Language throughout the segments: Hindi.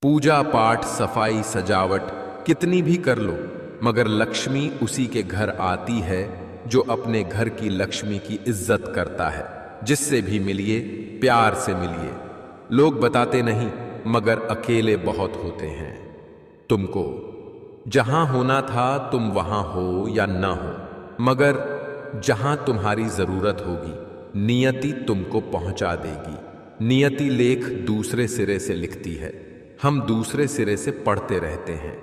पूजा पाठ सफाई सजावट कितनी भी कर लो, मगर लक्ष्मी उसी के घर आती है जो अपने घर की लक्ष्मी की इज्जत करता है। जिससे भी मिलिए प्यार से मिलिए। लोग बताते नहीं, मगर अकेले बहुत होते हैं। तुमको जहां होना था तुम वहां हो या ना हो, मगर जहां तुम्हारी जरूरत होगी नियति तुमको पहुंचा देगी। नियति लेख दूसरे सिरे से लिखती है, हम दूसरे सिरे से पढ़ते रहते हैं।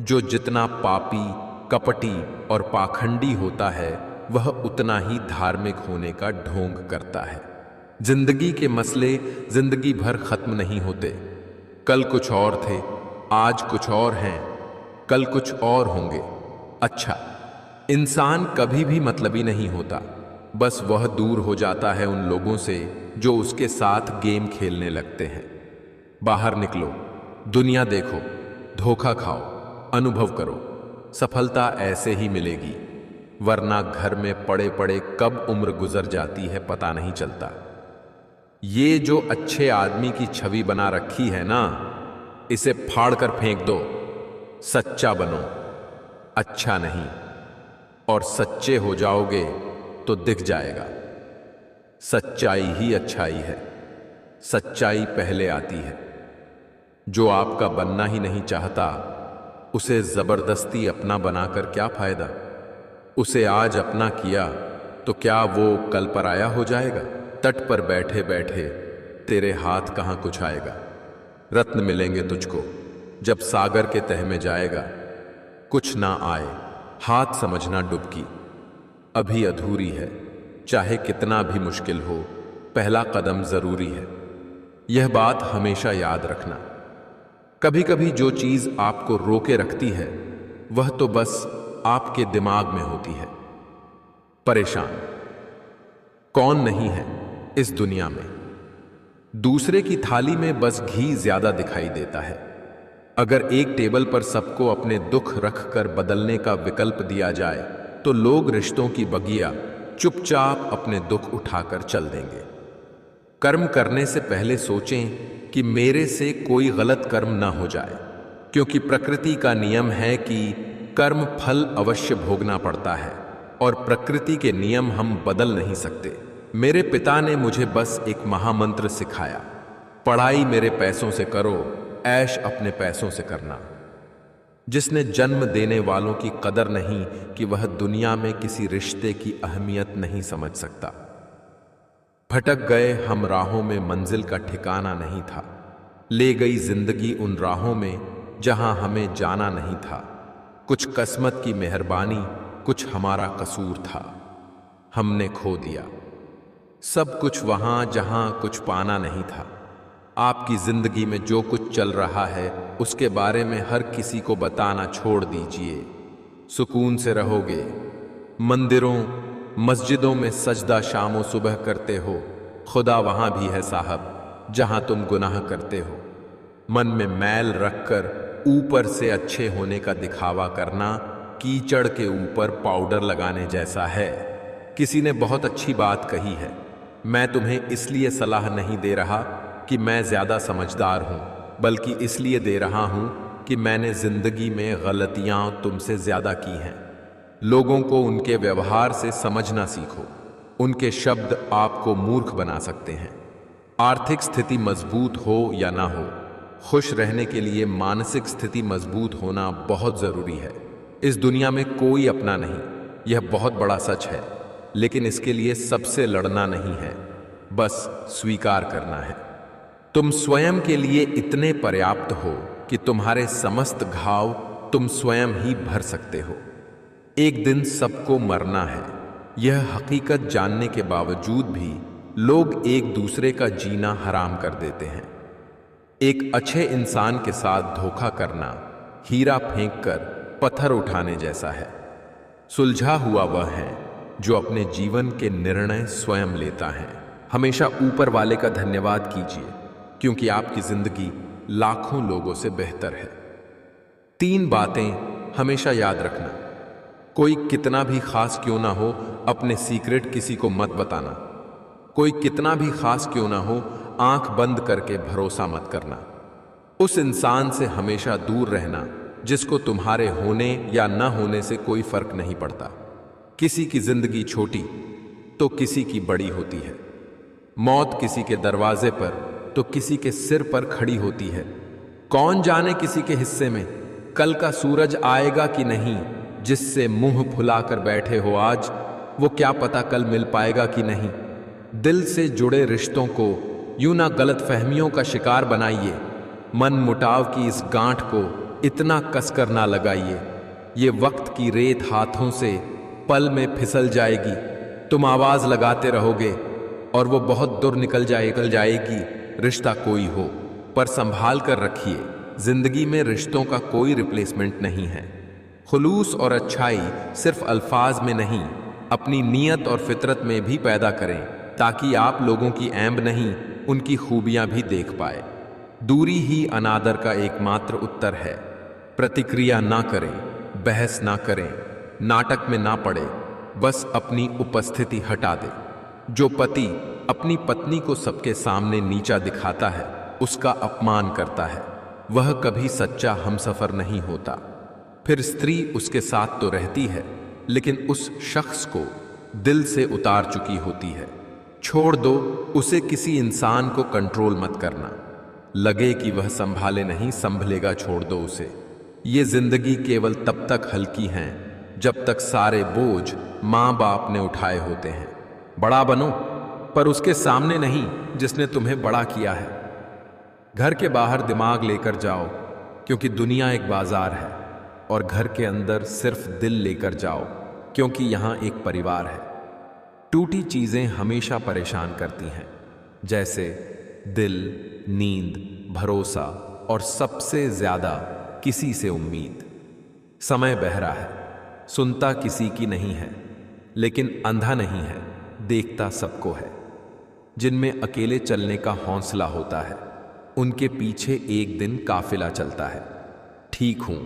जो जितना पापी, कपटी और पाखंडी होता है वह उतना ही धार्मिक होने का ढोंग करता है। जिंदगी के मसले जिंदगी भर खत्म नहीं होते। कल कुछ और थे, आज कुछ और हैं, कल कुछ और होंगे। अच्छा, इंसान कभी भी मतलबी नहीं होता, बस वह दूर हो जाता है उन लोगों से जो उसके साथ गेम खेलने लगते हैं। बाहर निकलो, दुनिया देखो, धोखा खाओ, अनुभव करो। सफलता ऐसे ही मिलेगी, वरना घर में पड़े पड़े कब उम्र गुजर जाती है पता नहीं चलता। ये जो अच्छे आदमी की छवि बना रखी है ना, इसे फाड़ कर फेंक दो। सच्चा बनो, अच्छा नहीं। और सच्चे हो जाओगे तो दिख जाएगा, सच्चाई ही अच्छाई है। सच्चाई पहले आती है। जो आपका बनना ही नहीं चाहता उसे जबरदस्ती अपना बनाकर क्या फायदा। उसे आज अपना किया तो क्या वो कल पराया हो जाएगा। तट पर बैठे बैठे तेरे हाथ कहां कुछ आएगा। रत्न मिलेंगे तुझको जब सागर के तह में जाएगा। कुछ ना आए हाथ समझना डुबकी, अभी अधूरी है। चाहे कितना भी मुश्किल हो, पहला कदम जरूरी है। यह बात हमेशा याद रखना। कभी कभी जो चीज आपको रोके रखती है वह तो बस आपके दिमाग में होती है। परेशान कौन नहीं है इस दुनिया में। दूसरे की थाली में बस घी ज्यादा दिखाई देता है। अगर एक टेबल पर सबको अपने दुख रखकर बदलने का विकल्प दिया जाए तो लोग रिश्तों की बगिया चुपचाप अपने दुख उठाकर चल देंगे। कर्म करने से पहले सोचें कि मेरे से कोई गलत कर्म ना हो जाए, क्योंकि प्रकृति का नियम है कि कर्म फल अवश्य भोगना पड़ता है और प्रकृति के नियम हम बदल नहीं सकते। मेरे पिता ने मुझे बस एक महामंत्र सिखाया, पढ़ाई मेरे पैसों से करो, ऐश अपने पैसों से करना। जिसने जन्म देने वालों की कदर नहीं कि वह दुनिया में किसी रिश्ते की अहमियत नहीं समझ सकता। भटक गए हम राहों में, मंजिल का ठिकाना नहीं था। ले गई जिंदगी उन राहों में जहां हमें जाना नहीं था। कुछ किस्मत की मेहरबानी, कुछ हमारा कसूर था। हमने खो दिया सब कुछ वहां जहां कुछ पाना नहीं था। आपकी जिंदगी में जो कुछ चल रहा है उसके बारे में हर किसी को बताना छोड़ दीजिए। सुकून से रहोगे। मंदिरों मस्जिदों में सजदा शामो सुबह करते हो, खुदा वहां भी है साहब जहां तुम गुनाह करते हो। मन में मैल रखकर ऊपर से अच्छे होने का दिखावा करना कीचड़ के ऊपर पाउडर लगाने जैसा है। किसी ने बहुत अच्छी बात कही है, मैं तुम्हें इसलिए सलाह नहीं दे रहा कि मैं ज्यादा समझदार हूं, बल्कि इसलिए दे रहा हूं कि मैंने जिंदगी में गलतियां तुमसे ज्यादा की हैं। लोगों को उनके व्यवहार से समझना सीखो। उनके शब्द आपको मूर्ख बना सकते हैं। आर्थिक स्थिति मजबूत हो या ना हो, खुश रहने के लिए मानसिक स्थिति मजबूत होना बहुत जरूरी है। इस दुनिया में कोई अपना नहीं, यह बहुत बड़ा सच है, लेकिन इसके लिए सबसे लड़ना नहीं है, बस स्वीकार करना है। तुम स्वयं के लिए इतने पर्याप्त हो कि तुम्हारे समस्त घाव तुम स्वयं ही भर सकते हो। एक दिन सबको मरना है, यह हकीकत जानने के बावजूद भी लोग एक दूसरे का जीना हराम कर देते हैं। एक अच्छे इंसान के साथ धोखा करना हीरा फेंककर पत्थर उठाने जैसा है। सुलझा हुआ वह है जो अपने जीवन के निर्णय स्वयं लेता है। हमेशा ऊपर वाले का धन्यवाद कीजिए, क्योंकि आपकी जिंदगी लाखों लोगों से बेहतर है। 3 बातें हमेशा याद रखना। कोई कितना भी खास क्यों ना हो, अपने सीक्रेट किसी को मत बताना। कोई कितना भी खास क्यों ना हो, आंख बंद करके भरोसा मत करना। उस इंसान से हमेशा दूर रहना जिसको तुम्हारे होने या न होने से कोई फर्क नहीं पड़ता। किसी की जिंदगी छोटी तो किसी की बड़ी होती है। मौत किसी के दरवाजे पर तो किसी के सिर पर खड़ी होती है। कौन जाने किसी के हिस्से में कल का सूरज आएगा कि नहीं। जिससे मुंह फुलाकर बैठे हो आज, वो क्या पता कल मिल पाएगा कि नहीं। दिल से जुड़े रिश्तों को यूं ना गलत फहमियों का शिकार बनाइए। मन मुटाव की इस गांठ को इतना कसकर ना लगाइए। ये वक्त की रेत हाथों से पल में फिसल जाएगी। तुम आवाज लगाते रहोगे और वो बहुत दूर निकल जाएगी। रिश्ता कोई हो पर संभाल कर रखिए। जिंदगी में रिश्तों का कोई रिप्लेसमेंट नहीं है। खुलूस और अच्छाई सिर्फ अल्फाज में नहीं, अपनी नीयत और फितरत में भी पैदा करें, ताकि आप लोगों की ऐब नहीं, उनकी खूबियां भी देख पाए। दूरी ही अनादर का एकमात्र उत्तर है। प्रतिक्रिया ना करें, बहस ना करें, नाटक में ना पड़े, बस अपनी उपस्थिति हटा दे। जो पति अपनी पत्नी को सबके सामने नीचा दिखाता है, उसका अपमान करता है, वह कभी सच्चा हमसफर नहीं होता। फिर स्त्री उसके साथ तो रहती है, लेकिन उस शख्स को दिल से उतार चुकी होती है। छोड़ दो उसे। किसी इंसान को कंट्रोल मत करना। लगे कि वह संभाले नहीं, संभलेगा, छोड़ दो उसे। ये जिंदगी केवल तब तक हल्की है जब तक सारे बोझ माँ बाप ने उठाए होते हैं। बड़ा बनो पर उसके सामने नहीं जिसने तुम्हें बड़ा किया है। घर के बाहर दिमाग लेकर जाओ, क्योंकि दुनिया एक बाजार है, और घर के अंदर सिर्फ दिल लेकर जाओ, क्योंकि यहाँ एक परिवार है। टूटी चीजें हमेशा परेशान करती हैं, जैसे दिल, नींद, भरोसा और सबसे ज्यादा किसी से उम्मीद। समय बहरा है, सुनता किसी की नहीं है, लेकिन अंधा नहीं है, देखता सबको है। जिनमें अकेले चलने का हौसला होता है, उनके पीछे एक दिन काफिला चलता है। ठीक हूं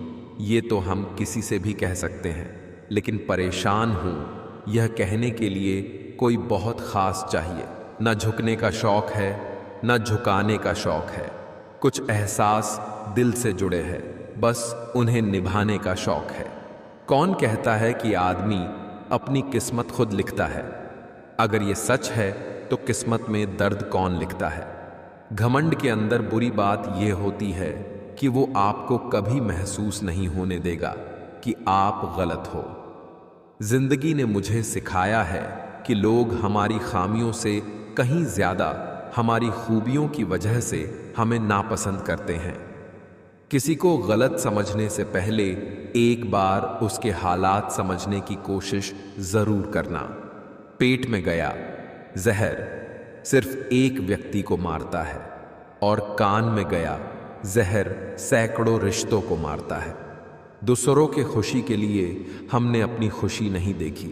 ये तो हम किसी से भी कह सकते हैं, लेकिन परेशान हूं यह कहने के लिए कोई बहुत खास चाहिए। न झुकने का शौक है, न झुकाने का शौक है। कुछ एहसास दिल से जुड़े हैं, बस उन्हें निभाने का शौक है। कौन कहता है कि आदमी अपनी किस्मत खुद लिखता है? अगर ये सच है तो किस्मत में दर्द कौन लिखता है? घमंड के अंदर बुरी बात यह होती है कि वो आपको कभी महसूस नहीं होने देगा कि आप गलत हो। जिंदगी ने मुझे सिखाया है कि लोग हमारी खामियों से कहीं ज्यादा हमारी खूबियों की वजह से हमें नापसंद करते हैं। किसी को गलत समझने से पहले एक बार उसके हालात समझने की कोशिश जरूर करना। पेट में गया जहर सिर्फ एक व्यक्ति को मारता है, और कान में गया जहर सैकड़ों रिश्तों को मारता है। दूसरों के खुशी के लिए हमने अपनी खुशी नहीं देखी,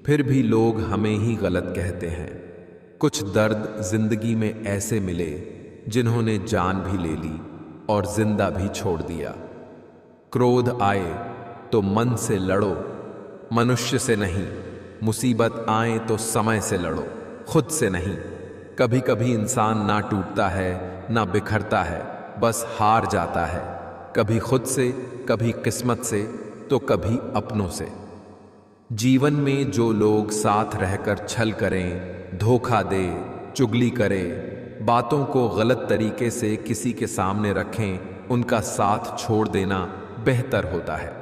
फिर भी लोग हमें ही गलत कहते हैं। कुछ दर्द जिंदगी में ऐसे मिले जिन्होंने जान भी ले ली और जिंदा भी छोड़ दिया। क्रोध आए तो मन से लड़ो, मनुष्य से नहीं। मुसीबत आए तो समय से लड़ो, खुद से नहीं। कभी कभी इंसान ना टूटता है ना बिखरता है, बस हार जाता है। कभी खुद से, कभी किस्मत से, तो कभी अपनों से। जीवन में जो लोग साथ रहकर छल करें, धोखा दे, चुगली करें, बातों को गलत तरीके से किसी के सामने रखें, उनका साथ छोड़ देना बेहतर होता है।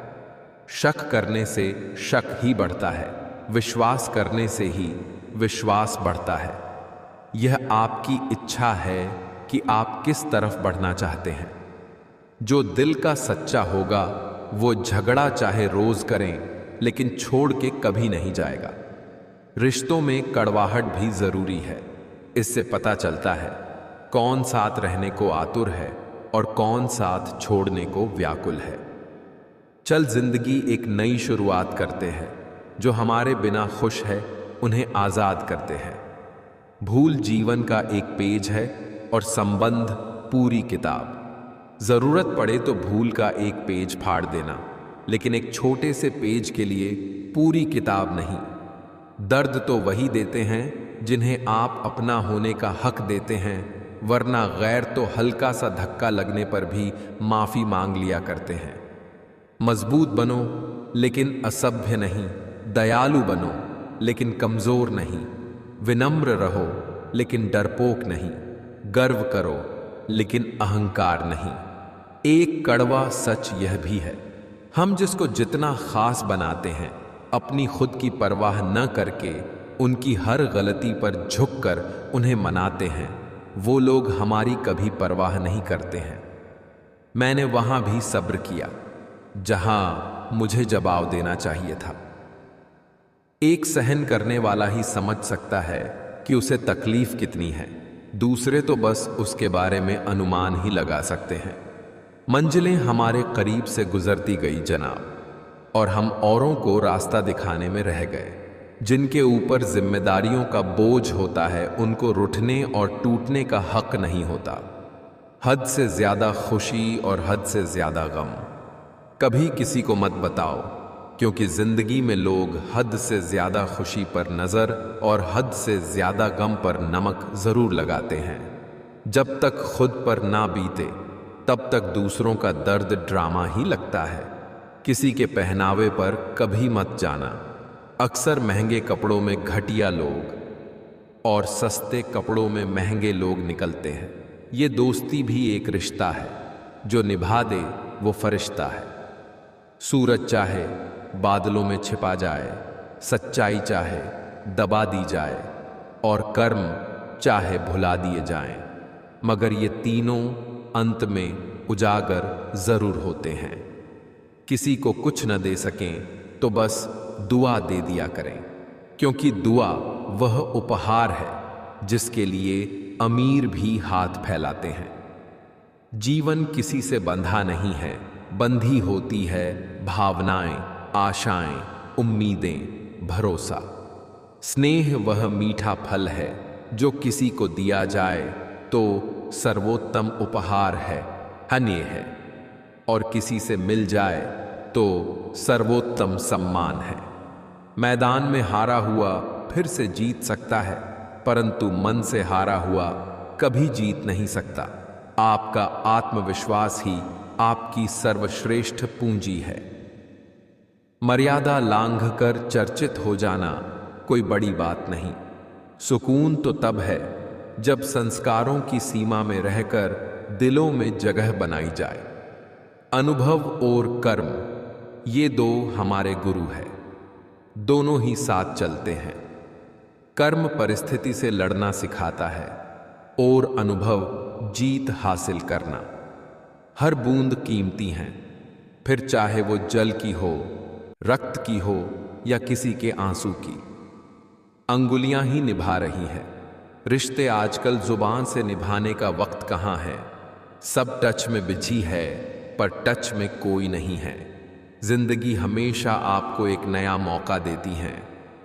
शक करने से शक ही बढ़ता है, विश्वास करने से ही विश्वास बढ़ता है। यह आपकी इच्छा है कि आप किस तरफ बढ़ना चाहते हैं। जो दिल का सच्चा होगा वो झगड़ा चाहे रोज करें, लेकिन छोड़ के कभी नहीं जाएगा। रिश्तों में कड़वाहट भी जरूरी है। इससे पता चलता है कौन साथ रहने को आतुर है और कौन साथ छोड़ने को व्याकुल है। चल जिंदगी एक नई शुरुआत करते हैं। जो हमारे बिना खुश है उन्हें आजाद करते हैं। भूल जीवन का एक पेज है और संबंध पूरी किताब। जरूरत पड़े तो भूल का एक पेज फाड़ देना, लेकिन एक छोटे से पेज के लिए पूरी किताब नहीं। दर्द तो वही देते हैं जिन्हें आप अपना होने का हक देते हैं, वरना गैर तो हल्का सा धक्का लगने पर भी माफी मांग लिया करते हैं। मजबूत बनो लेकिन असभ्य नहीं, दयालु बनो लेकिन कमजोर नहीं, विनम्र रहो लेकिन डरपोक नहीं, गर्व करो लेकिन अहंकार नहीं। एक कड़वा सच यह भी है, हम जिसको जितना खास बनाते हैं, अपनी खुद की परवाह न करके उनकी हर गलती पर झुककर उन्हें मनाते हैं, वो लोग हमारी कभी परवाह नहीं करते हैं। मैंने वहां भी सब्र किया जहां मुझे जवाब देना चाहिए था। एक सहन करने वाला ही समझ सकता है कि उसे तकलीफ कितनी है, दूसरे तो बस उसके बारे में अनुमान ही लगा सकते हैं। मंजिलें हमारे करीब से गुजरती गई जनाब, और हम औरों को रास्ता दिखाने में रह गए। जिनके ऊपर जिम्मेदारियों का बोझ होता है उनको रुठने और टूटने का हक नहीं होता। हद से ज्यादा खुशी और हद से ज्यादा गम कभी किसी को मत बताओ, क्योंकि जिंदगी में लोग हद से ज्यादा खुशी पर नजर और हद से ज्यादा गम पर नमक जरूर लगाते हैं। जब तक खुद पर ना बीते तब तक दूसरों का दर्द ड्रामा ही लगता है। किसी के पहनावे पर कभी मत जाना। अक्सर महंगे कपड़ों में घटिया लोग और सस्ते कपड़ों में महंगे लोग निकलते हैं। ये दोस्ती भी एक रिश्ता है, जो निभा दे वो फरिश्ता है। सूरज चाहे बादलों में छिपा जाए, सच्चाई चाहे दबा दी जाए, और कर्म चाहे भुला दिए जाएं, मगर ये तीनों अंत में उजागर जरूर होते हैं। किसी को कुछ न दे सकें तो बस दुआ दे दिया करें, क्योंकि दुआ वह उपहार है जिसके लिए अमीर भी हाथ फैलाते हैं। जीवन किसी से बंधा नहीं है, बंधी होती है भावनाएं, आशाएं, उम्मीदें, भरोसा। स्नेह वह मीठा फल है जो किसी को दिया जाए तो सर्वोत्तम उपहार है, हनीय है, और किसी से मिल जाए तो सर्वोत्तम सम्मान है। मैदान में हारा हुआ फिर से जीत सकता है, परंतु मन से हारा हुआ कभी जीत नहीं सकता। आपका आत्मविश्वास ही आपकी सर्वश्रेष्ठ पूंजी है। मर्यादा लांघकर चर्चित हो जाना कोई बड़ी बात नहीं। सुकून तो तब है जब संस्कारों की सीमा में रहकर दिलों में जगह बनाई जाए। अनुभव और कर्म, ये दो हमारे गुरु हैं, दोनों ही साथ चलते हैं। कर्म परिस्थिति से लड़ना सिखाता है और अनुभव जीत हासिल करना। हर बूंद कीमती है, फिर चाहे वो जल की हो, रक्त की हो या किसी के आंसू की। अंगुलियां ही निभा रही हैं। रिश्ते आजकल जुबान से निभाने का वक्त कहाँ है। सब टच में बिछी है पर टच में कोई नहीं है। जिंदगी हमेशा आपको एक नया मौका देती है।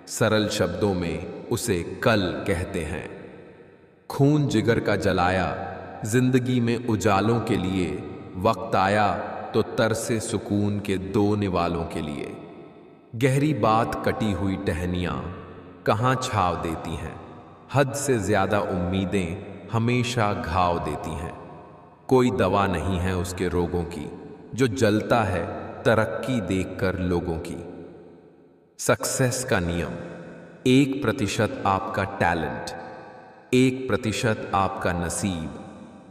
सरल शब्दों में उसे कल कहते हैं। खून जिगर का जलाया, जिंदगी में उजालों के लिए वक्त आया तो तरसे सुकून के दो निवालों के लिए। गहरी बात कटी हुई टहनियां कहाँ छाव देती हैं। हद से ज्यादा उम्मीदें हमेशा घाव देती हैं। कोई दवा नहीं है उसके रोगों की जो जलता है तरक्की देखकर लोगों की। सक्सेस का नियम, 1% आपका टैलेंट, 1% आपका नसीब,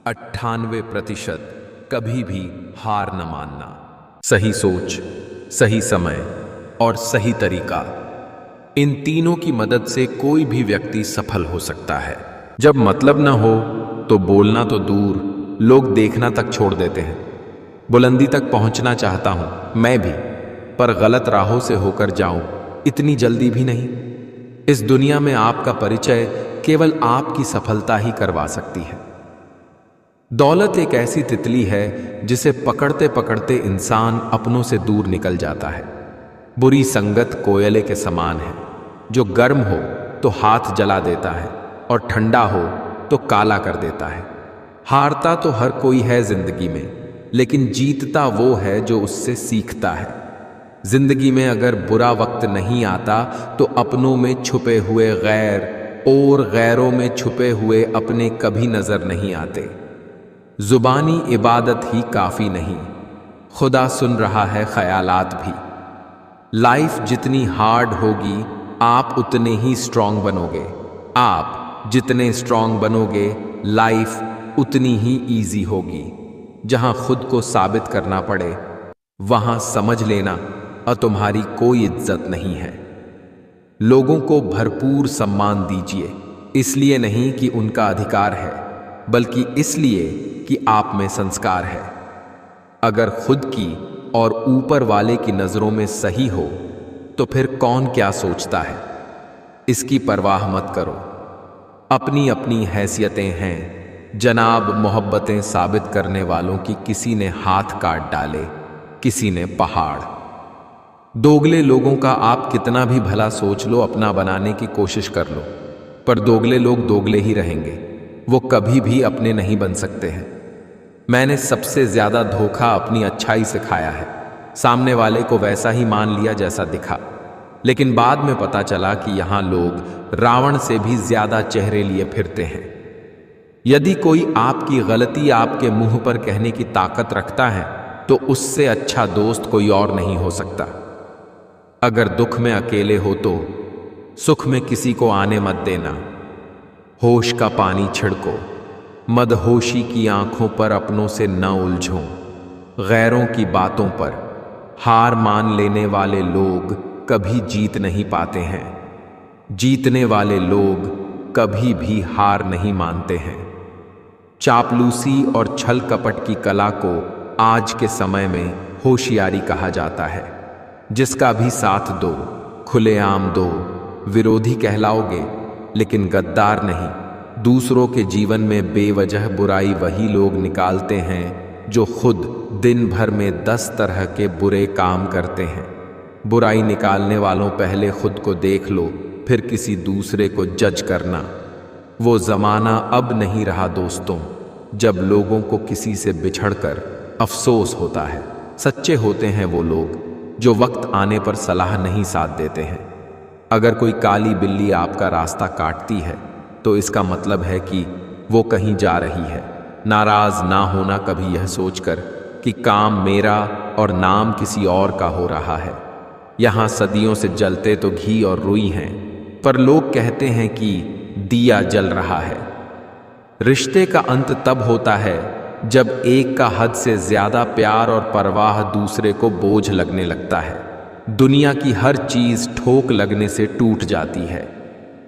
98% कभी भी हार न मानना। सही सोच, सही समय और सही तरीका, इन तीनों की मदद से कोई भी व्यक्ति सफल हो सकता है। जब मतलब न हो तो बोलना तो दूर, लोग देखना तक छोड़ देते हैं। बुलंदी तक पहुंचना चाहता हूं मैं भी, पर गलत राहों से होकर जाऊं इतनी जल्दी भी नहीं। इस दुनिया में आपका परिचय केवल आपकी सफलता ही करवा सकती है। दौलत एक ऐसी तितली है जिसे पकड़ते पकड़ते इंसान अपनों से दूर निकल जाता है। बुरी संगत कोयले के समान है, जो गर्म हो तो हाथ जला देता है और ठंडा हो तो काला कर देता है। हारता तो हर कोई है जिंदगी में, लेकिन जीतता वो है जो उससे सीखता है। जिंदगी में अगर बुरा वक्त नहीं आता तो अपनों में छुपे हुए गैर और गैरों में छुपे हुए अपने कभी नजर नहीं आते। जुबानी इबादत ही काफी नहीं, खुदा सुन रहा है ख्यालात भी। लाइफ जितनी हार्ड होगी आप उतने ही स्ट्रांग बनोगे। आप जितने स्ट्रांग बनोगे लाइफ उतनी ही इजी होगी। जहां खुद को साबित करना पड़े वहां समझ लेना तुम्हारी कोई इज्जत नहीं है। लोगों को भरपूर सम्मान दीजिए, इसलिए नहीं कि उनका अधिकार है, बल्कि इसलिए कि आप में संस्कार है। अगर खुद की और ऊपर वाले की नजरों में सही हो तो फिर कौन क्या सोचता है, इसकी परवाह मत करो। अपनी अपनी हैसियतें हैं जनाब। मोहब्बतें साबित करने वालों की किसी ने हाथ काट डाले, किसी ने पहाड़। दोगले लोगों का आप कितना भी भला सोच लो, अपना बनाने की कोशिश कर लो, पर दोगले लोग दोगले ही रहेंगे। वो कभी भी अपने नहीं बन सकते हैं। मैंने सबसे ज्यादा धोखा अपनी अच्छाई से खाया है। सामने वाले को वैसा ही मान लिया जैसा दिखा, लेकिन बाद में पता चला कि यहां लोग रावण से भी ज्यादा चेहरे लिए फिरते हैं। यदि कोई आपकी गलती आपके मुंह पर कहने की ताकत रखता है तो उससे अच्छा दोस्त कोई और नहीं हो सकता। अगर दुख में अकेले हो तो सुख में किसी को आने मत देना। होश का पानी छिड़को, मदहोशी की आंखों पर अपनों से न उलझो। गैरों की बातों पर हार मान लेने वाले लोग कभी जीत नहीं पाते हैं। जीतने वाले लोग कभी भी हार नहीं मानते हैं। चापलूसी और छल कपट की कला को आज के समय में होशियारी कहा जाता है। जिसका भी साथ दो, खुलेआम दो, विरोधी कहलाओगे लेकिन गद्दार नहीं। दूसरों के जीवन में बेवजह बुराई वही लोग निकालते हैं जो खुद दिन भर में 10 तरह के बुरे काम करते हैं। बुराई निकालने वालों पहले खुद को देख लो, फिर किसी दूसरे को जज करना। वो जमाना अब नहीं रहा दोस्तों, जब लोगों को किसी से बिछड़कर अफसोस होता है। सच्चे होते हैं वो लोग जो वक्त आने पर सलाह नहीं साथ देते हैं। अगर कोई काली बिल्ली आपका रास्ता काटती है तो इसका मतलब है कि वो कहीं जा रही है। नाराज ना होना कभी यह सोचकर कि काम मेरा और नाम किसी और का हो रहा है। यहाँ सदियों से जलते तो घी और रुई हैं, पर लोग कहते हैं कि दिया जल रहा है। रिश्ते का अंत तब होता है जब एक का हद से ज्यादा प्यार और परवाह दूसरे को बोझ लगने लगता है। दुनिया की हर चीज ठोक लगने से टूट जाती है।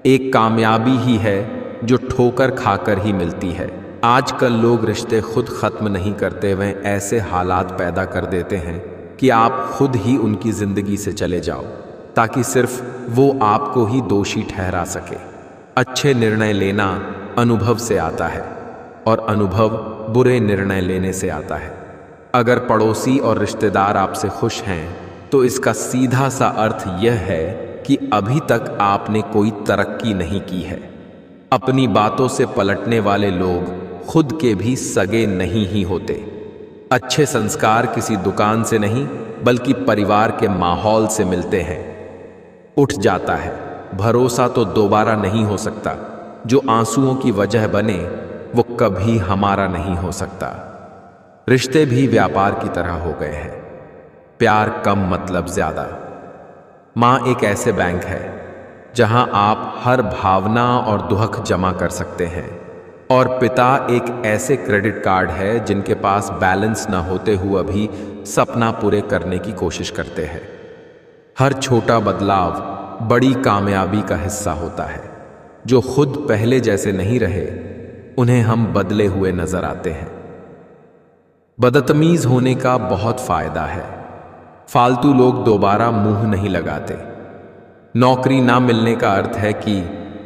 एक कामयाबी ही है जो ठोकर खाकर ही मिलती है। आजकल लोग रिश्ते खुद खत्म नहीं करते, वह ऐसे हालात पैदा कर देते हैं कि आप खुद ही उनकी जिंदगी से चले जाओ, ताकि सिर्फ वो आपको ही दोषी ठहरा सके। अच्छे निर्णय लेना अनुभव से आता है और अनुभव बुरे निर्णय लेने से आता है। अगर पड़ोसी और रिश्तेदार आपसे खुश हैं तो इसका सीधा सा अर्थ यह है कि अभी तक आपने कोई तरक्की नहीं की है। अपनी बातों से पलटने वाले लोग खुद के भी सगे नहीं ही होते। अच्छे संस्कार किसी दुकान से नहीं बल्कि परिवार के माहौल से मिलते हैं। उठ जाता है, भरोसा तो दोबारा नहीं हो सकता। जो आंसुओं की वजह बने वो कभी हमारा नहीं हो सकता। रिश्ते भी व्यापार की तरह हो गए हैं, प्यार कम मतलब ज्यादा। माँ एक ऐसे बैंक है जहां आप हर भावना और दुख जमा कर सकते हैं, और पिता एक ऐसे क्रेडिट कार्ड है जिनके पास बैलेंस ना होते हुए भी सपना पूरे करने की कोशिश करते हैं। हर छोटा बदलाव बड़ी कामयाबी का हिस्सा होता है। जो खुद पहले जैसे नहीं रहे उन्हें हम बदले हुए नजर आते हैं। बदतमीज होने का बहुत फायदा है। फालतू लोग दोबारा मुंह नहीं लगाते। नौकरी ना मिलने का अर्थ है कि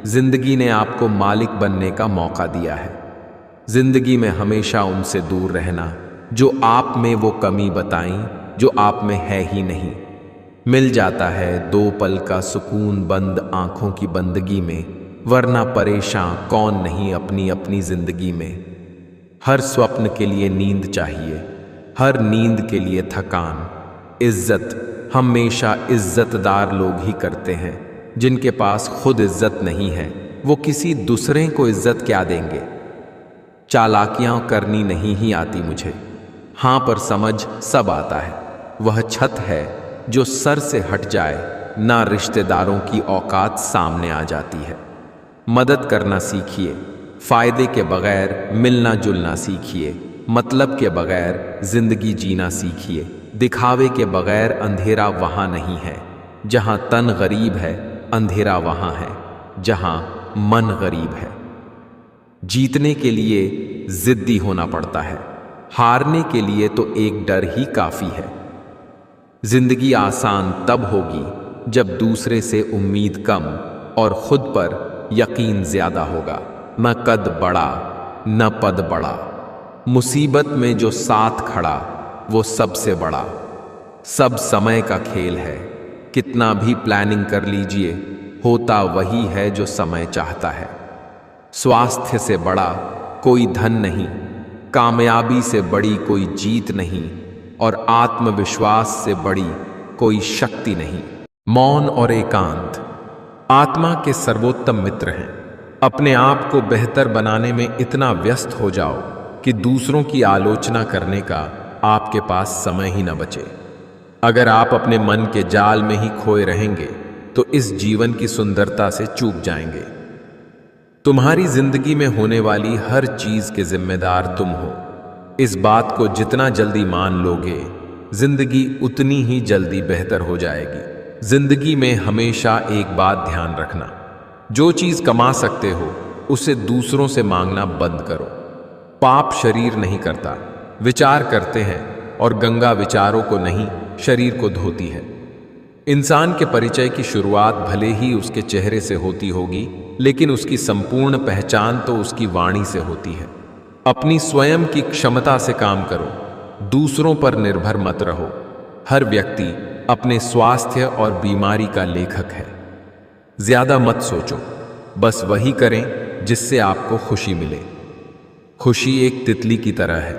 जिंदगी ने आपको मालिक बनने का मौका दिया है। जिंदगी में हमेशा उनसे दूर रहना जो आप में वो कमी बताएं जो आप में है ही नहीं। मिल जाता है 2 पल का सुकून बंद आंखों की बंदगी में, वरना परेशान कौन नहीं अपनी अपनी जिंदगी में। हर स्वप्न के लिए नींद चाहिए, हर नींद के लिए थकान। इज्जत हमेशा इज्जतदार लोग ही करते हैं। जिनके पास खुद इज्जत नहीं है वो किसी दूसरे को इज्जत क्या देंगे। चालाकियां करनी नहीं ही आती मुझे, हाँ पर समझ सब आता है। वह छत है जो सर से हट जाए ना रिश्तेदारों की औकात सामने आ जाती है। मदद करना सीखिए, फायदे के बगैर मिलना जुलना सीखिए, मतलब के बगैर जिंदगी जीना सीखिए। दिखावे के बगैर अंधेरा वहां नहीं है जहां तन गरीब है, अंधेरा वहां है जहां मन गरीब है। जीतने के लिए जिद्दी होना पड़ता है, हारने के लिए तो एक डर ही काफी है। जिंदगी आसान तब होगी जब दूसरे से उम्मीद कम और खुद पर यकीन ज्यादा होगा। न कद बड़ा न पद बड़ा, मुसीबत में जो साथ खड़ा वो सबसे बड़ा। सब समय का खेल है, कितना भी प्लानिंग कर लीजिए, होता वही है जो समय चाहता है। स्वास्थ्य से बड़ा कोई धन नहीं, कामयाबी से बड़ी कोई जीत नहीं, और आत्मविश्वास से बड़ी कोई शक्ति नहीं। मौन और एकांत आत्मा के सर्वोत्तम मित्र हैं। अपने आप को बेहतर बनाने में इतना व्यस्त हो जाओ कि दूसरों की आलोचना करने का आपके पास समय ही न बचे। अगर आप अपने मन के जाल में ही खोए रहेंगे तो इस जीवन की सुंदरता से चूक जाएंगे। तुम्हारी जिंदगी में होने वाली हर चीज के जिम्मेदार तुम हो। इस बात को जितना जल्दी मान लोगे, जिंदगी उतनी ही जल्दी बेहतर हो जाएगी। जिंदगी में हमेशा एक बात ध्यान रखना, जो चीज कमा सकते हो उसे दूसरों से मांगना बंद करो। पाप शरीर नहीं करता, विचार करते हैं, और गंगा विचारों को नहीं शरीर को धोती है। इंसान के परिचय की शुरुआत भले ही उसके चेहरे से होती होगी, लेकिन उसकी संपूर्ण पहचान तो उसकी वाणी से होती है। अपनी स्वयं की क्षमता से काम करो, दूसरों पर निर्भर मत रहो। हर व्यक्ति अपने स्वास्थ्य और बीमारी का लेखक है। ज्यादा मत सोचो, बस वही करें जिससे आपको खुशी मिले। खुशी एक तितली की तरह है,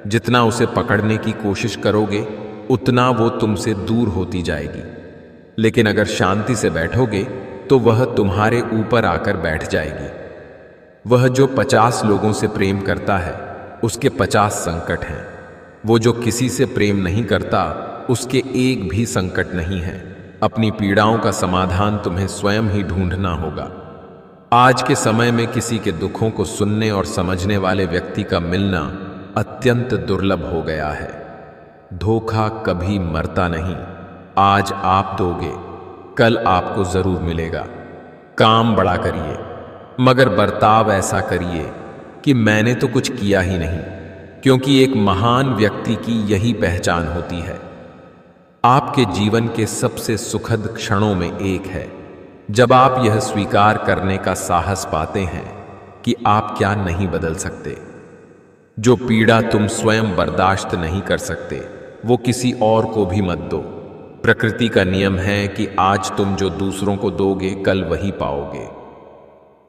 जितना उसे पकड़ने की कोशिश करोगे उतना वो तुमसे दूर होती जाएगी। लेकिन अगर शांति से बैठोगे तो वह तुम्हारे ऊपर आकर बैठ जाएगी। वह जो 50 लोगों से प्रेम करता है उसके 50 संकट हैं। वो जो किसी से प्रेम नहीं करता उसके एक भी संकट नहीं है। अपनी पीड़ाओं का समाधान तुम्हें स्वयं ही ढूंढना होगा। आज के समय में किसी के दुखों को सुनने और समझने वाले व्यक्ति का मिलना अत्यंत दुर्लभ हो गया है। धोखा कभी मरता नहीं, आज आप दोगे कल आपको जरूर मिलेगा। काम बड़ा करिए मगर बर्ताव ऐसा करिए कि मैंने तो कुछ किया ही नहीं, क्योंकि एक महान व्यक्ति की यही पहचान होती है। आपके जीवन के सबसे सुखद क्षणों में एक है जब आप यह स्वीकार करने का साहस पाते हैं कि आप क्या नहीं बदल सकते। जो पीड़ा तुम स्वयं बर्दाश्त नहीं कर सकते वो किसी और को भी मत दो। प्रकृति का नियम है कि आज तुम जो दूसरों को दोगे कल वही पाओगे।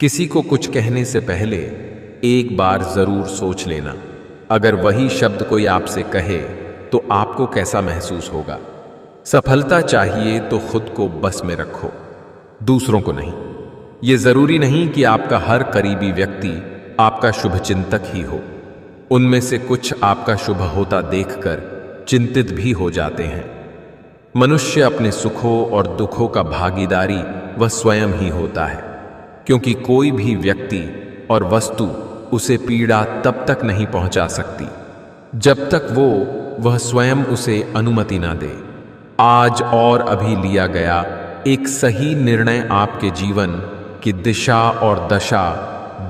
किसी को कुछ कहने से पहले एक बार जरूर सोच लेना। अगर वही शब्द कोई आपसे कहे तो आपको कैसा महसूस होगा। सफलता चाहिए तो खुद को बस में रखो, दूसरों को नहीं। यह जरूरी नहीं कि आपका हर करीबी व्यक्ति आपका शुभचिंतक ही हो। उनमें से कुछ आपका शुभ होता देखकर चिंतित भी हो जाते हैं। मनुष्य अपने सुखों और दुखों का भागीदारी वह स्वयं ही होता है, क्योंकि कोई भी व्यक्ति और वस्तु उसे पीड़ा तब तक नहीं पहुंचा सकती जब तक वह स्वयं उसे अनुमति ना दे। आज और अभी लिया गया एक सही निर्णय आपके जीवन की दिशा और दशा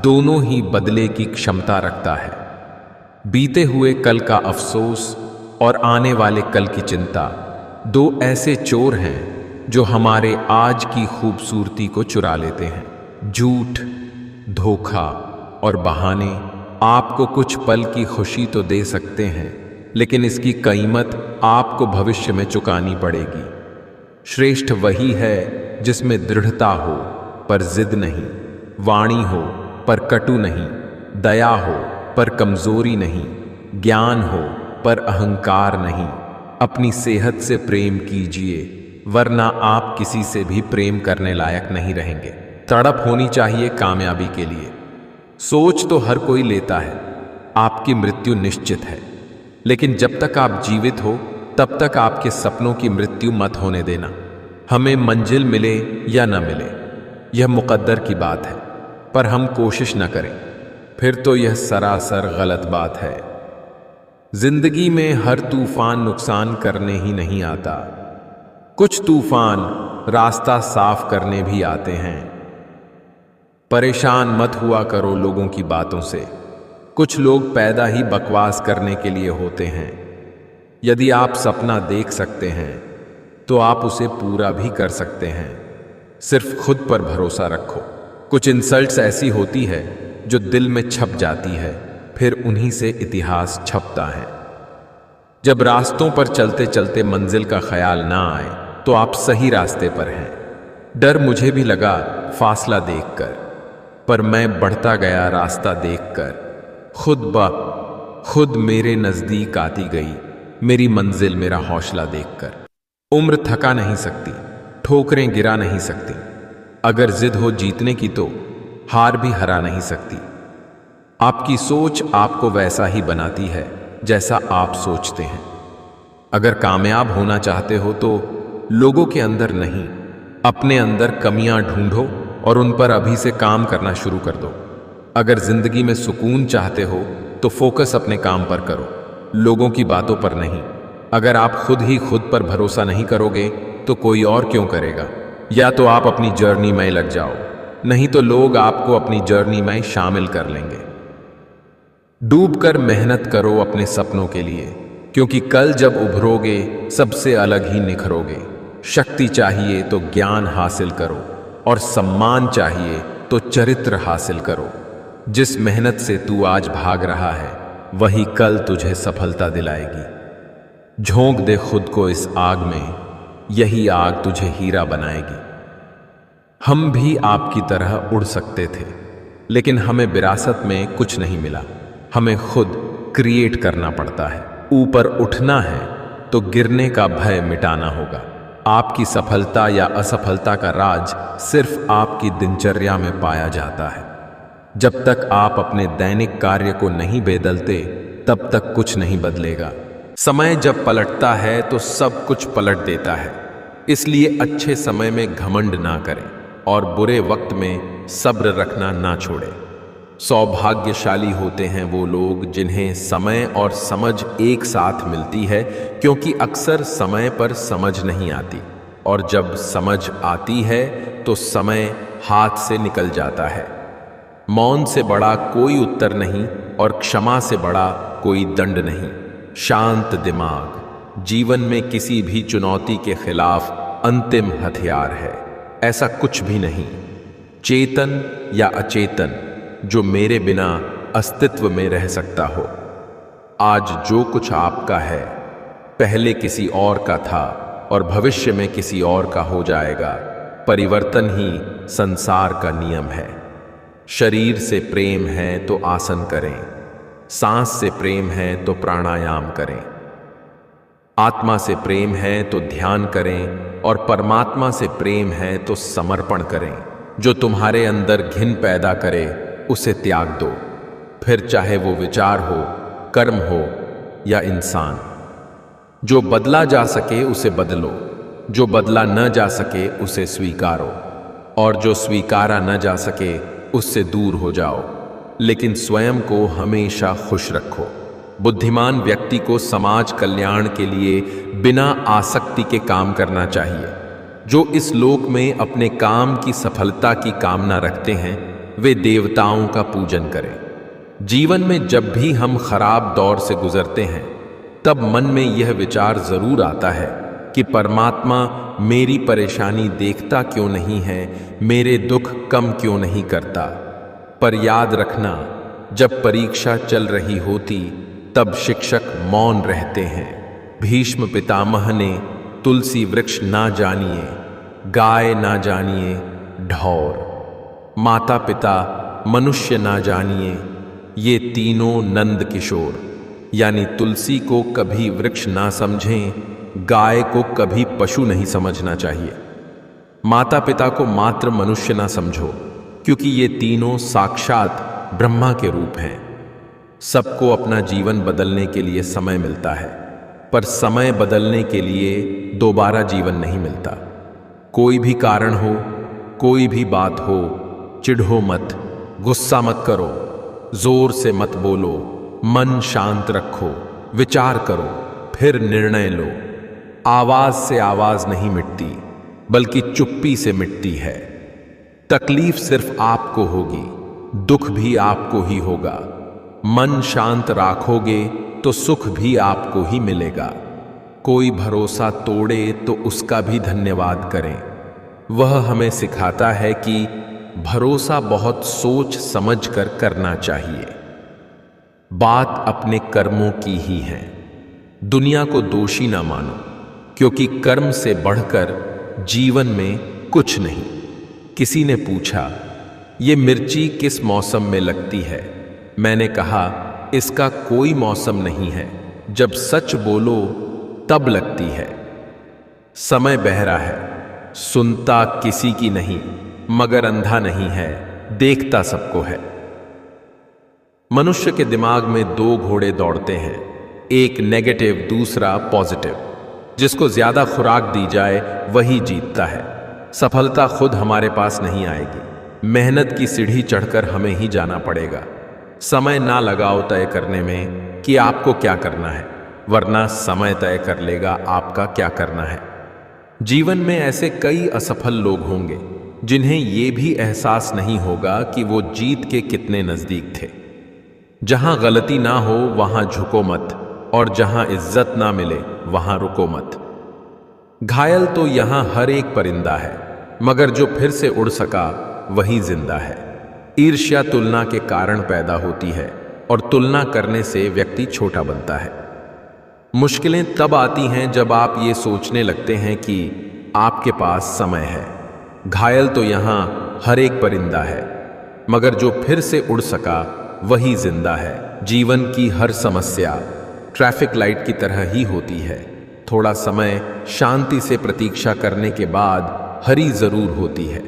दोनों ही बदले की क्षमता रखता है। बीते हुए कल का अफसोस और आने वाले कल की चिंता दो ऐसे चोर हैं जो हमारे आज की खूबसूरती को चुरा लेते हैं। झूठ, धोखा और बहाने आपको कुछ पल की खुशी तो दे सकते हैं, लेकिन इसकी कीमत आपको भविष्य में चुकानी पड़ेगी। श्रेष्ठ वही है जिसमें दृढ़ता हो पर जिद नहीं, वाणी हो पर कटु नहीं, दया हो पर कमजोरी नहीं, ज्ञान हो पर अहंकार नहीं। अपनी सेहत से प्रेम कीजिए, वरना आप किसी से भी प्रेम करने लायक नहीं रहेंगे। तड़प होनी चाहिए कामयाबी के लिए। सोच तो हर कोई लेता है, आपकी मृत्यु निश्चित है, लेकिन जब तक आप जीवित हो तब तक आपके सपनों की मृत्यु मत होने देना। हमें मंजिल मिले या न मिले, यह मुकद्दर की बात है, पर हम कोशिश न करें फिर तो यह सरासर गलत बात है। जिंदगी में हर तूफान नुकसान करने ही नहीं आता, कुछ तूफान रास्ता साफ करने भी आते हैं। परेशान मत हुआ करो लोगों की बातों से, कुछ लोग पैदा ही बकवास करने के लिए होते हैं। यदि आप सपना देख सकते हैं तो आप उसे पूरा भी कर सकते हैं, सिर्फ खुद पर भरोसा रखो। कुछ इंसल्ट्स ऐसी होती है जो दिल में छप जाती है, फिर उन्हीं से इतिहास छपता है। जब रास्तों पर चलते चलते मंजिल का ख्याल ना आए तो आप सही रास्ते पर हैं। डर मुझे भी लगा फासला देखकर, पर मैं बढ़ता गया रास्ता देखकर। खुद मेरे नजदीक आती गई मेरी मंजिल, मेरा हौसला देखकर। उम्र थका नहीं सकती, ठोकरें गिरा नहीं सकती, अगर जिद हो जीतने की तो हार भी हरा नहीं सकती। आपकी सोच आपको वैसा ही बनाती है जैसा आप सोचते हैं। अगर कामयाब होना चाहते हो तो लोगों के अंदर नहीं, अपने अंदर कमियां ढूंढो और उन पर अभी से काम करना शुरू कर दो। अगर जिंदगी में सुकून चाहते हो तो फोकस अपने काम पर करो, लोगों की बातों पर नहीं। अगर आप खुद ही खुद पर भरोसा नहीं करोगे तो कोई और क्यों करेगा। या तो आप अपनी जर्नी में लग जाओ, नहीं तो लोग आपको अपनी जर्नी में शामिल कर लेंगे। डूबकर मेहनत करो अपने सपनों के लिए, क्योंकि कल जब उभरोगे सबसे अलग ही निखरोगे। शक्ति चाहिए तो ज्ञान हासिल करो, और सम्मान चाहिए तो चरित्र हासिल करो। जिस मेहनत से तू आज भाग रहा है वही कल तुझे सफलता दिलाएगी। झोंक दे खुद को इस आग में, यही आग तुझे हीरा बनाएगी। हम भी आपकी तरह उड़ सकते थे, लेकिन हमें विरासत में कुछ नहीं मिला। हमें खुद क्रिएट करना पड़ता है। ऊपर उठना है तो गिरने का भय मिटाना होगा। आपकी सफलता या असफलता का राज सिर्फ आपकी दिनचर्या में पाया जाता है। जब तक आप अपने दैनिक कार्य को नहीं बदलते तब तक कुछ नहीं बदलेगा। समय जब पलटता है तो सब कुछ पलट देता है, इसलिए अच्छे समय में घमंड ना करें और बुरे वक्त में सब्र रखना ना छोड़ें। सौभाग्यशाली होते हैं वो लोग जिन्हें समय और समझ एक साथ मिलती है, क्योंकि अक्सर समय पर समझ नहीं आती, और जब समझ आती है तो समय हाथ से निकल जाता है। मौन से बड़ा कोई उत्तर नहीं और क्षमा से बड़ा कोई दंड नहीं। शांत दिमाग जीवन में किसी भी चुनौती के खिलाफ अंतिम हथियार है। ऐसा कुछ भी नहीं, चेतन या अचेतन, जो मेरे बिना अस्तित्व में रह सकता हो। आज जो कुछ आपका है पहले किसी और का था और भविष्य में किसी और का हो जाएगा। परिवर्तन ही संसार का नियम है। शरीर से प्रेम है तो आसन करें, सांस से प्रेम है तो प्राणायाम करें, आत्मा से प्रेम है तो ध्यान करें, और परमात्मा से प्रेम है तो समर्पण करें। जो तुम्हारे अंदर घिन पैदा करे उसे त्याग दो, फिर चाहे वो विचार हो, कर्म हो या इंसान। जो बदला जा सके उसे बदलो, जो बदला न जा सके उसे स्वीकारो, और जो स्वीकारा न जा सके उससे दूर हो जाओ, लेकिन स्वयं को हमेशा खुश रखो। बुद्धिमान व्यक्ति को समाज कल्याण के लिए बिना आसक्ति के काम करना चाहिए। जो इस लोक में अपने काम की सफलता की कामना रखते हैं वे देवताओं का पूजन करें। जीवन में जब भी हम खराब दौर से गुजरते हैं तब मन में यह विचार जरूर आता है कि परमात्मा मेरी परेशानी देखता क्यों नहीं है, मेरे दुख कम क्यों नहीं करता। पर याद रखना, जब परीक्षा चल रही होती तब शिक्षक मौन रहते हैं। भीष्म पितामह ने तुलसी वृक्ष ना जानिए, गाय ना जानिए ढौर, माता पिता मनुष्य ना जानिए, ये तीनों नंद किशोर। यानी तुलसी को कभी वृक्ष ना समझें, गाय को कभी पशु नहीं समझना चाहिए। माता पिता को मात्र मनुष्य ना समझो, क्योंकि ये तीनों साक्षात ब्रह्मा के रूप हैं। सबको अपना जीवन बदलने के लिए समय मिलता है, पर समय बदलने के लिए दोबारा जीवन नहीं मिलता। कोई भी कारण हो, कोई भी बात हो, चिढ़ो मत, गुस्सा मत करो, जोर से मत बोलो, मन शांत रखो, विचार करो, फिर निर्णय लो। आवाज से आवाज नहीं मिटती, बल्कि चुप्पी से मिटती है। तकलीफ सिर्फ आपको होगी, दुख भी आपको ही होगा। मन शांत राखोगे तो सुख भी आपको ही मिलेगा। कोई भरोसा तोड़े तो उसका भी धन्यवाद करें। वह हमें सिखाता है कि भरोसा बहुत सोच समझ कर करना चाहिए। बात अपने कर्मों की ही है। दुनिया को दोषी ना मानो, क्योंकि कर्म से बढ़कर जीवन में कुछ नहीं। किसी ने पूछा, ये मिर्ची किस मौसम में लगती है? मैंने कहा, इसका कोई मौसम नहीं है, जब सच बोलो तब लगती है। समय बहरा है, सुनता किसी की नहीं, मगर अंधा नहीं है, देखता सबको है। मनुष्य के दिमाग में दो घोड़े दौड़ते हैं, एक नेगेटिव, दूसरा पॉजिटिव। जिसको ज्यादा खुराक दी जाए वही जीतता है। सफलता खुद हमारे पास नहीं आएगी, मेहनत की सीढ़ी चढ़कर हमें ही जाना पड़ेगा। समय ना लगाओ तय करने में कि आपको क्या करना है, वरना समय तय कर लेगा आपका क्या करना है। जीवन में ऐसे कई असफल लोग होंगे जिन्हें यह भी एहसास नहीं होगा कि वो जीत के कितने नजदीक थे। जहां गलती ना हो वहां झुको मत, और जहां इज्जत ना मिले वहां रुको मत। घायल तो यहां हर एक परिंदा है, मगर जो फिर से उड़ सका वही जिंदा है। ईर्ष्या तुलना के कारण पैदा होती है, और तुलना करने से व्यक्ति छोटा बनता है। मुश्किलें तब आती हैं जब आप ये सोचने लगते हैं कि आपके पास समय है। घायल तो यहां हर एक परिंदा है, मगर जो फिर से उड़ सका वही जिंदा है। जीवन की हर समस्या ट्रैफिक लाइट की तरह ही होती है। थोड़ा समय शांति से प्रतीक्षा करने के बाद हरी जरूर होती है।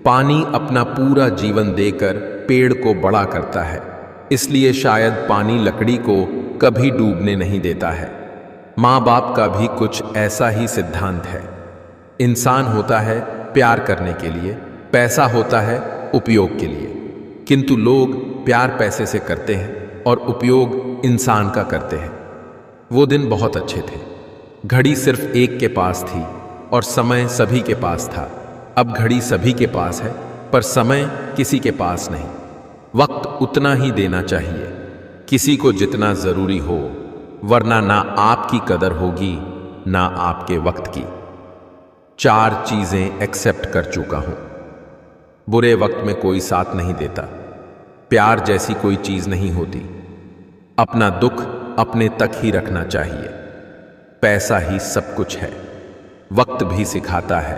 पानी अपना पूरा जीवन देकर पेड़ को बड़ा करता है, इसलिए शायद पानी लकड़ी को कभी डूबने नहीं देता है। माँ बाप का भी कुछ ऐसा ही सिद्धांत है। इंसान होता है प्यार करने के लिए, पैसा होता है उपयोग के लिए, किंतु लोग प्यार पैसे से करते हैं और उपयोग इंसान का करते हैं। वो दिन बहुत अच्छे थे। घड़ी सिर्फ एक के पास थी और समय सभी के पास था। अब घड़ी सभी के पास है, पर समय किसी के पास नहीं। वक्त उतना ही देना चाहिए, किसी को जितना जरूरी हो, वरना ना आपकी कदर होगी ना आपके वक्त की। 4 चीजें एक्सेप्ट कर चुका हूं। बुरे वक्त में कोई साथ नहीं देता। प्यार जैसी कोई चीज नहीं होती। अपना दुख अपने तक ही रखना चाहिए। पैसा ही सब कुछ है। वक्त भी सिखाता है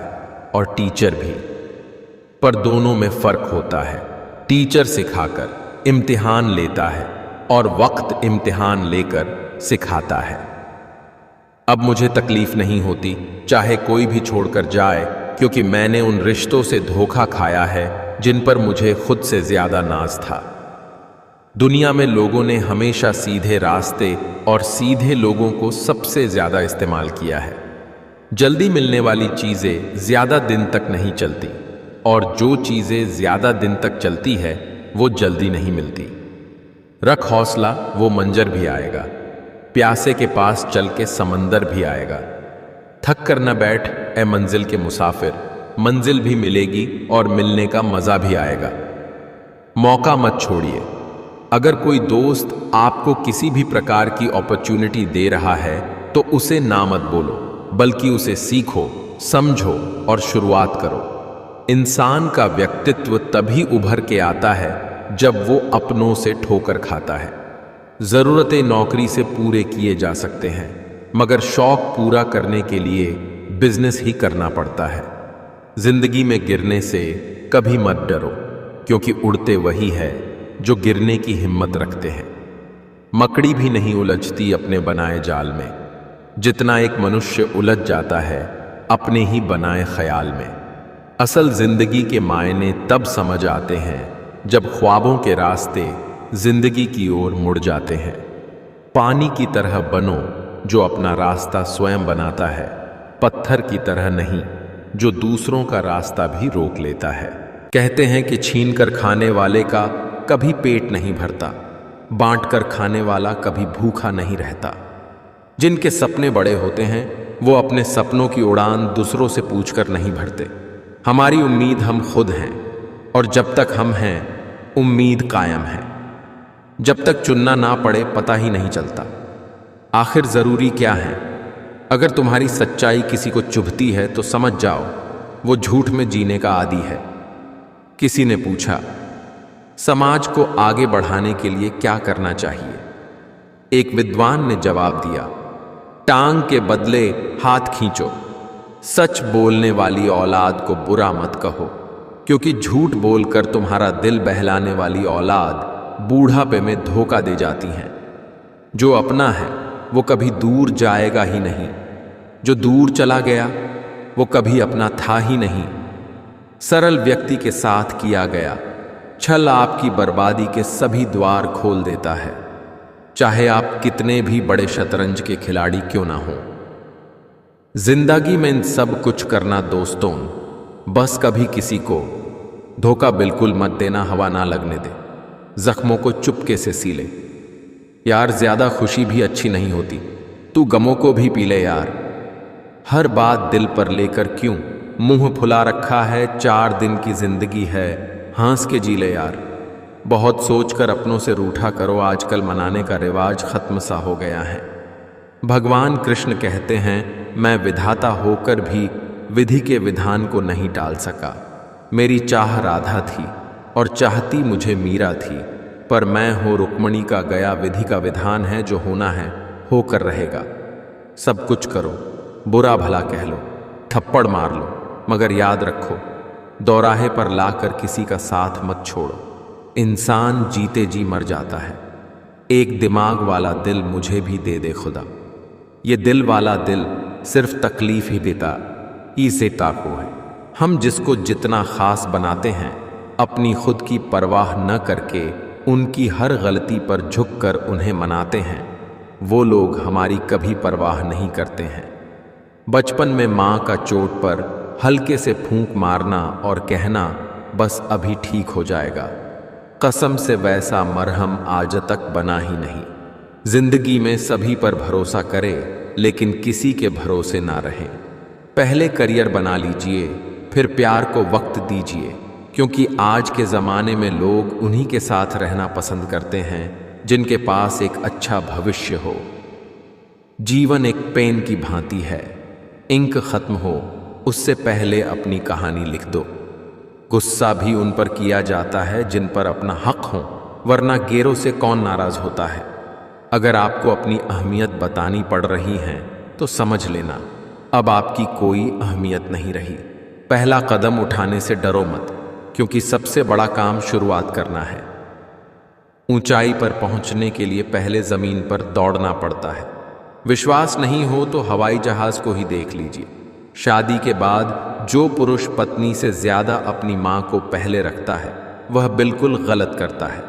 और टीचर भी, पर दोनों में फर्क होता है। टीचर सिखाकर इम्तिहान लेता है और वक्त इम्तिहान लेकर सिखाता है। अब मुझे तकलीफ नहीं होती चाहे कोई भी छोड़कर जाए, क्योंकि मैंने उन रिश्तों से धोखा खाया है जिन पर मुझे खुद से ज्यादा नाज था। दुनिया में लोगों ने हमेशा सीधे रास्ते और सीधे लोगों को सबसे ज्यादा इस्तेमाल किया है। जल्दी मिलने वाली चीजें ज्यादा दिन तक नहीं चलती, और जो चीजें ज्यादा दिन तक चलती है वो जल्दी नहीं मिलती। रख हौसला, वो मंजर भी आएगा। प्यासे के पास चल के समंदर भी आएगा। थक कर न बैठ ए मंजिल के मुसाफिर, मंजिल भी मिलेगी और मिलने का मजा भी आएगा। मौका मत छोड़िए। अगर कोई दोस्त आपको किसी भी प्रकार की अपॉर्चुनिटी दे रहा है तो उसे ना मत बोलो, बल्कि उसे सीखो, समझो और शुरुआत करो। इंसान का व्यक्तित्व तभी उभर के आता है जब वो अपनों से ठोकर खाता है। जरूरतें नौकरी से पूरे किए जा सकते हैं, मगर शौक पूरा करने के लिए बिजनेस ही करना पड़ता है। जिंदगी में गिरने से कभी मत डरो, क्योंकि उड़ते वही है जो गिरने की हिम्मत रखते हैं। मकड़ी भी नहीं उलझती अपने बनाए जाल में, जितना एक मनुष्य उलझ जाता है अपने ही बनाए ख्याल में। असल जिंदगी के मायने तब समझ आते हैं जब ख्वाबों के रास्ते जिंदगी की ओर मुड़ जाते हैं। पानी की तरह बनो जो अपना रास्ता स्वयं बनाता है, पत्थर की तरह नहीं जो दूसरों का रास्ता भी रोक लेता है। कहते हैं कि छीन कर खाने वाले का कभी पेट नहीं भरता, बांट कर खाने वाला कभी भूखा नहीं रहता। जिनके सपने बड़े होते हैं वो अपने सपनों की उड़ान दूसरों से पूछकर नहीं भरते। हमारी उम्मीद हम खुद हैं और जब तक हम हैं उम्मीद कायम है। जब तक चुनना ना पड़े पता ही नहीं चलता आखिर ज़रूरी क्या है। अगर तुम्हारी सच्चाई किसी को चुभती है तो समझ जाओ वो झूठ में जीने का आदी है। किसी ने पूछा, समाज को आगे बढ़ाने के लिए क्या करना चाहिए? एक विद्वान ने जवाब दिया, टांग के बदले हाथ खींचो। सच बोलने वाली औलाद को बुरा मत कहो, क्योंकि झूठ बोलकर तुम्हारा दिल बहलाने वाली औलाद बूढ़ापे में धोखा दे जाती है। जो अपना है वो कभी दूर जाएगा ही नहीं, जो दूर चला गया वो कभी अपना था ही नहीं। सरल व्यक्ति के साथ किया गया छल आपकी बर्बादी के सभी द्वार खोल देता है, चाहे आप कितने भी बड़े शतरंज के खिलाड़ी क्यों ना हों। जिंदगी में इन सब कुछ करना दोस्तों, बस कभी किसी को धोखा बिल्कुल मत देना, हवा ना लगने दे, जख्मों को चुपके से सी ले। यार ज्यादा खुशी भी अच्छी नहीं होती, तू गमों को भी पी ले यार। हर बात दिल पर लेकर क्यों मुंह फुला रखा है, 4 दिन की जिंदगी है, हंस के जी ले यार। बहुत सोचकर अपनों से रूठा करो, आजकल मनाने का रिवाज खत्म सा हो गया है। भगवान कृष्ण कहते हैं, मैं विधाता होकर भी विधि के विधान को नहीं टाल सका। मेरी चाह राधा थी और चाहती मुझे मीरा थी, पर मैं हो रुक्मणी का गया। विधि का विधान है, जो होना है होकर रहेगा। सब कुछ करो, बुरा भला कह लो, थप्पड़ मार लो, मगर याद रखो दौराहे पर लाकर किसी का साथ मत छोड़ो। इंसान जीते जी मर जाता है। एक दिमाग वाला दिल मुझे भी दे दे खुदा। ये दिल वाला दिल सिर्फ तकलीफ ही देता ही सेता को है। हम जिसको जितना खास बनाते हैं, अपनी खुद की परवाह न करके उनकी हर गलती पर झुककर उन्हें मनाते हैं, वो लोग हमारी कभी परवाह नहीं करते हैं। बचपन में माँ का चोट पर हल्के से फूंक मारना और कहना बस अभी ठीक हो जाएगा, कसम से वैसा मरहम आज तक बना ही नहीं। जिंदगी में सभी पर भरोसा करे, लेकिन किसी के भरोसे ना रहे। पहले करियर बना लीजिए, फिर प्यार को वक्त दीजिए, क्योंकि आज के ज़माने में लोग उन्हीं के साथ रहना पसंद करते हैं जिनके पास एक अच्छा भविष्य हो। जीवन एक पेन की भांति है, इंक खत्म हो उससे पहले अपनी कहानी लिख दो। गुस्सा भी उन पर किया जाता है जिन पर अपना हक हो, वरना गैरों से कौन नाराज होता है। अगर आपको अपनी अहमियत बतानी पड़ रही है तो समझ लेना अब आपकी कोई अहमियत नहीं रही। पहला कदम उठाने से डरो मत, क्योंकि सबसे बड़ा काम शुरुआत करना है। ऊंचाई पर पहुंचने के लिए पहले जमीन पर दौड़ना पड़ता है। विश्वास नहीं हो तो हवाई जहाज को ही देख लीजिए। शादी के बाद जो पुरुष पत्नी से ज्यादा अपनी माँ को पहले रखता है वह बिल्कुल गलत करता है,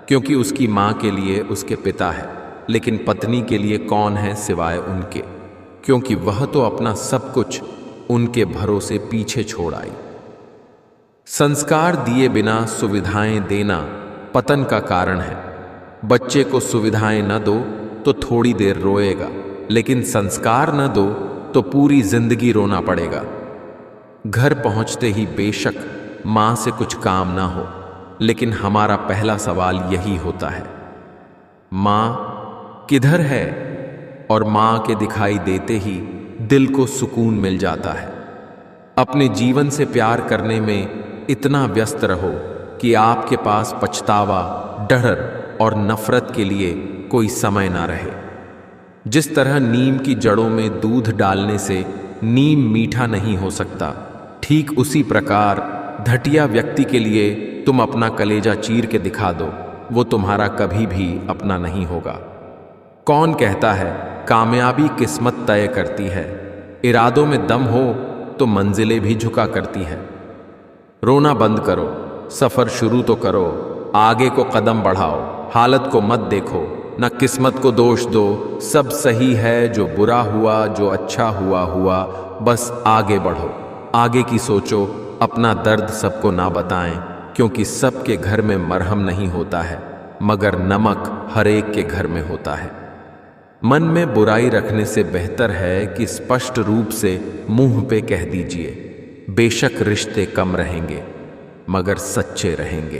क्योंकि उसकी माँ के लिए उसके पिता है, लेकिन पत्नी के लिए कौन है सिवाय उनके, क्योंकि वह तो अपना सब कुछ उनके भरोसे पीछे छोड़ आई। संस्कार दिए बिना सुविधाएं देना पतन का कारण है। बच्चे को सुविधाएं न दो तो थोड़ी देर रोएगा, लेकिन संस्कार न दो तो पूरी जिंदगी रोना पड़ेगा। घर पहुंचते ही बेशक मां से कुछ काम ना हो, लेकिन हमारा पहला सवाल यही होता है, मां किधर है? और मां के दिखाई देते ही दिल को सुकून मिल जाता है। अपने जीवन से प्यार करने में इतना व्यस्त रहो कि आपके पास पछतावा, डर और नफरत के लिए कोई समय ना रहे। जिस तरह नीम की जड़ों में दूध डालने से नीम मीठा नहीं हो सकता, ठीक उसी प्रकार घटिया व्यक्ति के लिए तुम अपना कलेजा चीर के दिखा दो, वो तुम्हारा कभी भी अपना नहीं होगा। कौन कहता है कामयाबी किस्मत तय करती है? इरादों में दम हो तो मंजिलें भी झुका करती है। रोना बंद करो, सफर शुरू तो करो, आगे को कदम बढ़ाओ, हालत को मत देखो, न किस्मत को दोष दो, सब सही है, जो बुरा हुआ जो अच्छा हुआ हुआ, बस आगे बढ़ो, आगे की सोचो, अपना दर्द सबको ना बताएं, क्योंकि सबके घर में मरहम नहीं होता है, मगर नमक हर एक के घर में होता है। मन में बुराई रखने से बेहतर है कि स्पष्ट रूप से मुंह पे कह दीजिए, बेशक रिश्ते कम रहेंगे मगर सच्चे रहेंगे।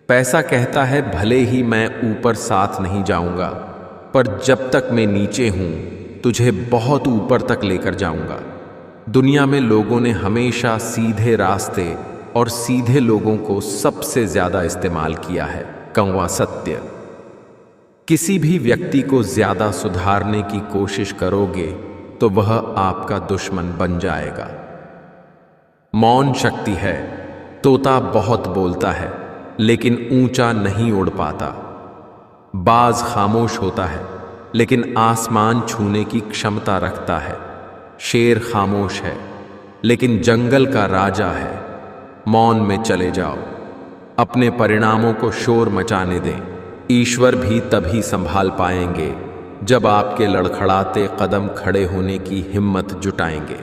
पैसा कहता है भले ही मैं ऊपर साथ नहीं जाऊंगा, पर जब तक मैं नीचे हूं तुझे बहुत ऊपर तक लेकर जाऊंगा। दुनिया में लोगों ने हमेशा सीधे रास्ते और सीधे लोगों को सबसे ज्यादा इस्तेमाल किया है। कौवा सत्य। किसी भी व्यक्ति को ज्यादा सुधारने की कोशिश करोगे तो वह आपका दुश्मन बन जाएगा। मौन शक्ति है। तोता बहुत बोलता है लेकिन ऊंचा नहीं उड़ पाता। बाज खामोश होता है लेकिन आसमान छूने की क्षमता रखता है। शेर खामोश है लेकिन जंगल का राजा है। मौन में चले जाओ, अपने परिणामों को शोर मचाने दें। ईश्वर भी तभी संभाल पाएंगे जब आपके लड़खड़ाते कदम खड़े होने की हिम्मत जुटाएंगे।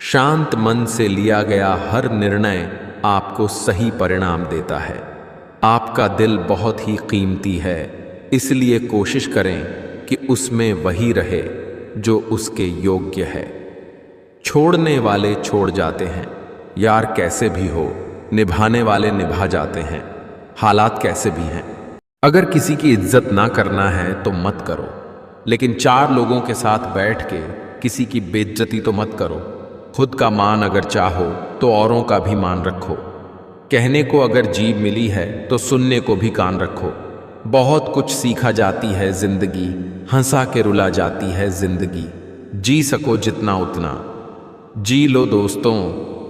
शांत मन से लिया गया हर निर्णय आपको सही परिणाम देता है। आपका दिल बहुत ही कीमती है, इसलिए कोशिश करें कि उसमें वही रहे जो उसके योग्य है। छोड़ने वाले छोड़ जाते हैं, यार कैसे भी हो, निभाने वाले निभा जाते हैं, हालात कैसे भी हैं। अगर किसी की इज्जत ना करना है तो मत करो, लेकिन चार लोगों के साथ बैठ के किसी की बेइज्जती तो मत करो। खुद का मान अगर चाहो तो औरों का भी मान रखो। कहने को अगर जीभ मिली है तो सुनने को भी कान रखो। बहुत कुछ सीखा जाती है जिंदगी, हंसा के रुला जाती है जिंदगी। जी सको जितना उतना जी लो दोस्तों,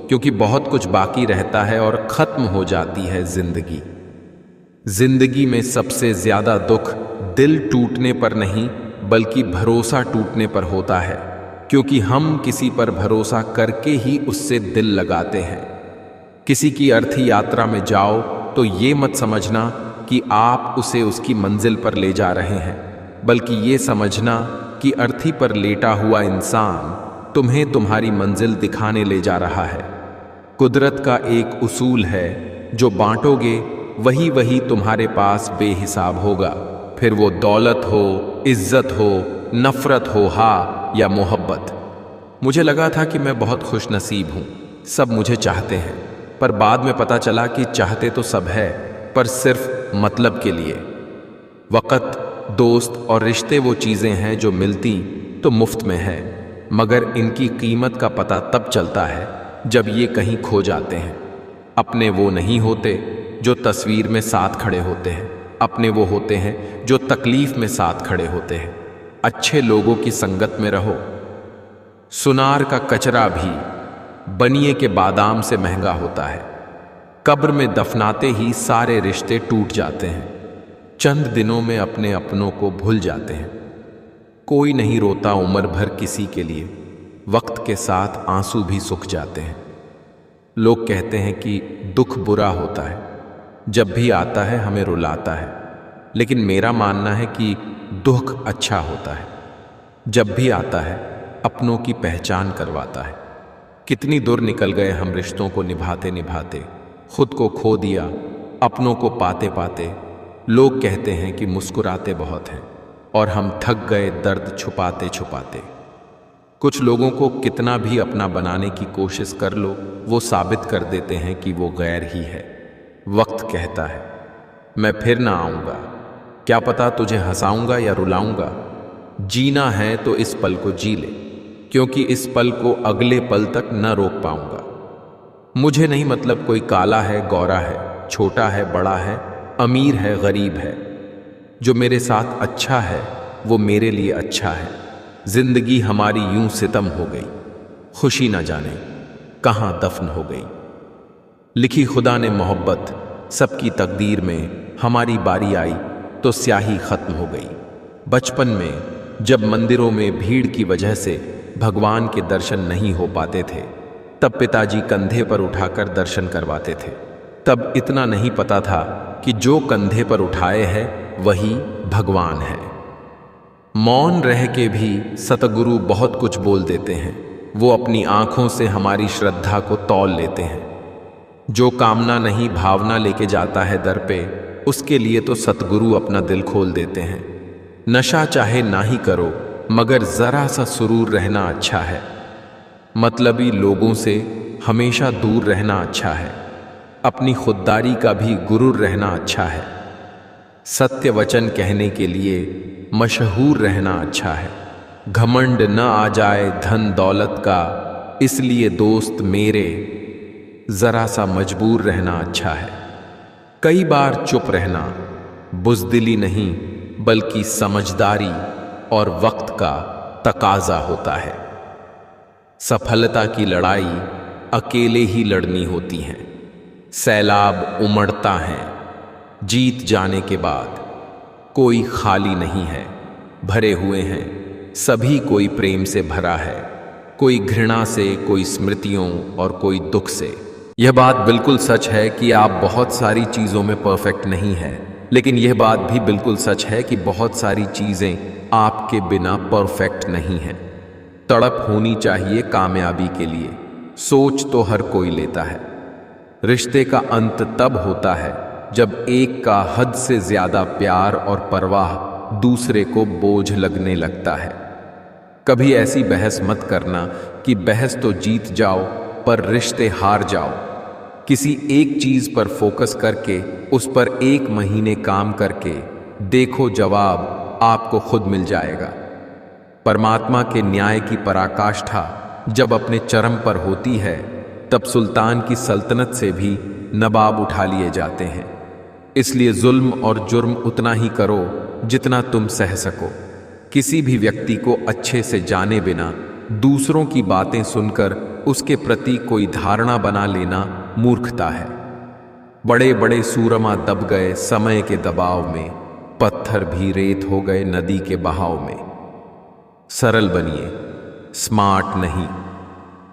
क्योंकि बहुत कुछ बाकी रहता है और खत्म हो जाती है जिंदगी। जिंदगी में सबसे ज्यादा दुख दिल टूटने पर नहीं बल्कि भरोसा टूटने पर होता है, क्योंकि हम किसी पर भरोसा करके ही उससे दिल लगाते हैं। किसी की अर्थी यात्रा में जाओ तो ये मत समझना कि आप उसे उसकी मंजिल पर ले जा रहे हैं, बल्कि ये समझना कि अर्थी पर लेटा हुआ इंसान तुम्हें तुम्हारी मंजिल दिखाने ले जा रहा है। कुदरत का एक उसूल है, जो बांटोगे वही वही तुम्हारे पास बेहिसाब होगा, फिर वो दौलत हो, इज्जत हो, नफरत हो, हा या मोहब्बत। मुझे लगा था कि मैं बहुत खुश नसीब हूँ, सब मुझे चाहते हैं, पर बाद में पता चला कि चाहते तो सब है, पर सिर्फ मतलब के लिए। वक़्त, दोस्त और रिश्ते वो चीज़ें हैं जो मिलती तो मुफ्त में है, मगर इनकी कीमत का पता तब चलता है जब ये कहीं खो जाते हैं। अपने वो नहीं होते जो तस्वीर में साथ खड़े होते हैं, अपने वो होते हैं जो तकलीफ में साथ खड़े होते हैं। अच्छे लोगों की संगत में रहो। सुनार का कचरा भी बनिए के बादाम से महंगा होता है। कब्र में दफनाते ही सारे रिश्ते टूट जाते हैं। चंद दिनों में अपने अपनों को भूल जाते हैं। कोई नहीं रोता उम्र भर किसी के लिए, वक्त के साथ आंसू भी सूख जाते हैं। लोग कहते हैं कि दुख बुरा होता है, जब भी आता है हमें रुलाता है, लेकिन मेरा मानना है कि दुख अच्छा होता है, जब भी आता है अपनों की पहचान करवाता है। कितनी दूर निकल गए हम रिश्तों को निभाते निभाते, खुद को खो दिया अपनों को पाते पाते। लोग कहते हैं कि मुस्कुराते बहुत हैं और हम थक गए दर्द छुपाते छुपाते। कुछ लोगों को कितना भी अपना बनाने की कोशिश कर लो, वो साबित कर देते हैं कि वो गैर ही है। वक्त कहता है मैं फिर ना आऊँगा, क्या पता तुझे हंसाऊंगा या रुलाऊंगा। जीना है तो इस पल को जी ले, क्योंकि इस पल को अगले पल तक न रोक पाऊंगा। मुझे नहीं मतलब कोई काला है गोरा है, छोटा है बड़ा है, अमीर है गरीब है। जो मेरे साथ अच्छा है वो मेरे लिए अच्छा है। जिंदगी हमारी यूं सितम हो गई, खुशी न जाने कहाँ दफन हो गई। लिखी खुदा ने मोहब्बत, सबकी तकदीर में हमारी बारी आई तो स्याही खत्म हो गई। बचपन में जब मंदिरों में भीड़ की वजह से भगवान के दर्शन नहीं हो पाते थे, तब पिताजी कंधे पर उठाकर दर्शन करवाते थे। तब इतना नहीं पता था कि जो कंधे पर उठाए है वही भगवान है। मौन रह के भी सतगुरु बहुत कुछ बोल देते हैं। वो अपनी आंखों से हमारी श्रद्धा को तौल लेते हैं। जो कामना नहीं भावना लेके जाता है दर पे, उसके लिए तो सतगुरु अपना दिल खोल देते हैं। नशा चाहे ना ही करो, मगर जरा सा सुरूर रहना अच्छा है। मतलबी लोगों से हमेशा दूर रहना अच्छा है। अपनी खुददारी का भी गुरूर रहना अच्छा है। सत्य वचन कहने के लिए मशहूर रहना अच्छा है। घमंड न आ जाए धन दौलत का, इसलिए दोस्त मेरे जरा सा मजबूर रहना अच्छा है। कई बार चुप रहना बुज़दिली नहीं बल्कि समझदारी और वक्त का तकाजा होता है। सफलता की लड़ाई अकेले ही लड़नी होती है। सैलाब उमड़ता है, जीत जाने के बाद कोई खाली नहीं है, भरे हुए हैं सभी। कोई प्रेम से भरा है, कोई घृणा से, कोई स्मृतियों और कोई दुख से। यह बात बिल्कुल सच है कि आप बहुत सारी चीज़ों में परफेक्ट नहीं है, लेकिन यह बात भी बिल्कुल सच है कि बहुत सारी चीज़ें आपके बिना परफेक्ट नहीं हैं। तड़प होनी चाहिए कामयाबी के लिए, सोच तो हर कोई लेता है। रिश्ते का अंत तब होता है जब एक का हद से ज्यादा प्यार और परवाह दूसरे को बोझ लगने लगता है। कभी ऐसी बहस मत करना कि बहस तो जीत जाओ पर रिश्ते हार जाओ। किसी एक चीज पर फोकस करके उस पर 1 महीने काम करके देखो, जवाब आपको खुद मिल जाएगा। परमात्मा के न्याय की पराकाष्ठा जब अपने चरम पर होती है, तब सुल्तान की सल्तनत से भी नवाब उठा लिए जाते हैं। इसलिए जुल्म और जुर्म उतना ही करो जितना तुम सह सको। किसी भी व्यक्ति को अच्छे से जाने बिना दूसरों की बातें सुनकर उसके प्रति कोई धारणा बना लेना मूर्खता है। बड़े बड़े सूरमा दब गए समय के दबाव में, पत्थर भी रेत हो गए नदी के बहाव में। सरल बनिए, स्मार्ट नहीं।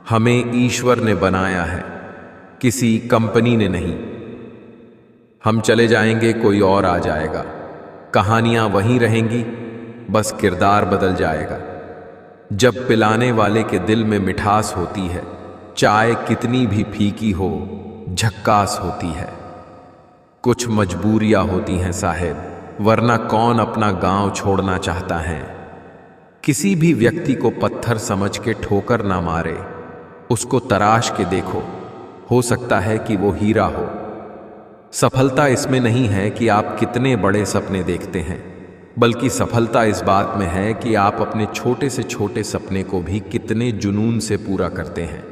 हमें ईश्वर ने बनाया है, किसी कंपनी ने नहीं। हम चले जाएंगे, कोई और आ जाएगा। कहानियां वहीं रहेंगी, बस किरदार बदल जाएगा। जब पिलाने वाले के दिल में मिठास होती है, चाय कितनी भी फीकी हो झक्कास होती है। कुछ मजबूरियां होती हैं साहेब, वरना कौन अपना गांव छोड़ना चाहता है। किसी भी व्यक्ति को पत्थर समझ के ठोकर ना मारे, उसको तराश के देखो, हो सकता है कि वो हीरा हो। सफलता इसमें नहीं है कि आप कितने बड़े सपने देखते हैं, बल्कि सफलता इस बात में है कि आप अपने छोटे से छोटे सपने को भी कितने जुनून से पूरा करते हैं।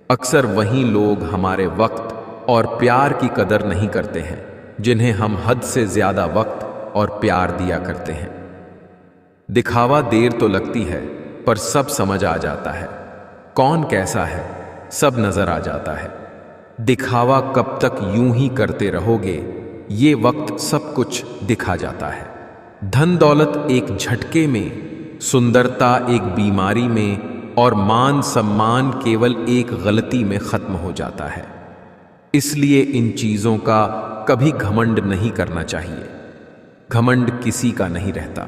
अक्सर वही लोग हमारे वक्त और प्यार की कदर नहीं करते हैं, जिन्हें हम हद से ज्यादा वक्त और प्यार दिया करते हैं। दिखावा देर तो लगती है, पर सब समझ आ जाता है। कौन कैसा है सब नजर आ जाता है। दिखावा कब तक यूं ही करते रहोगे, ये वक्त सब कुछ दिखा जाता है। धन दौलत एक झटके में, सुंदरता एक बीमारी में, और मान सम्मान केवल एक गलती में खत्म हो जाता है। इसलिए इन चीजों का कभी घमंड नहीं करना चाहिए। घमंड किसी का नहीं रहता।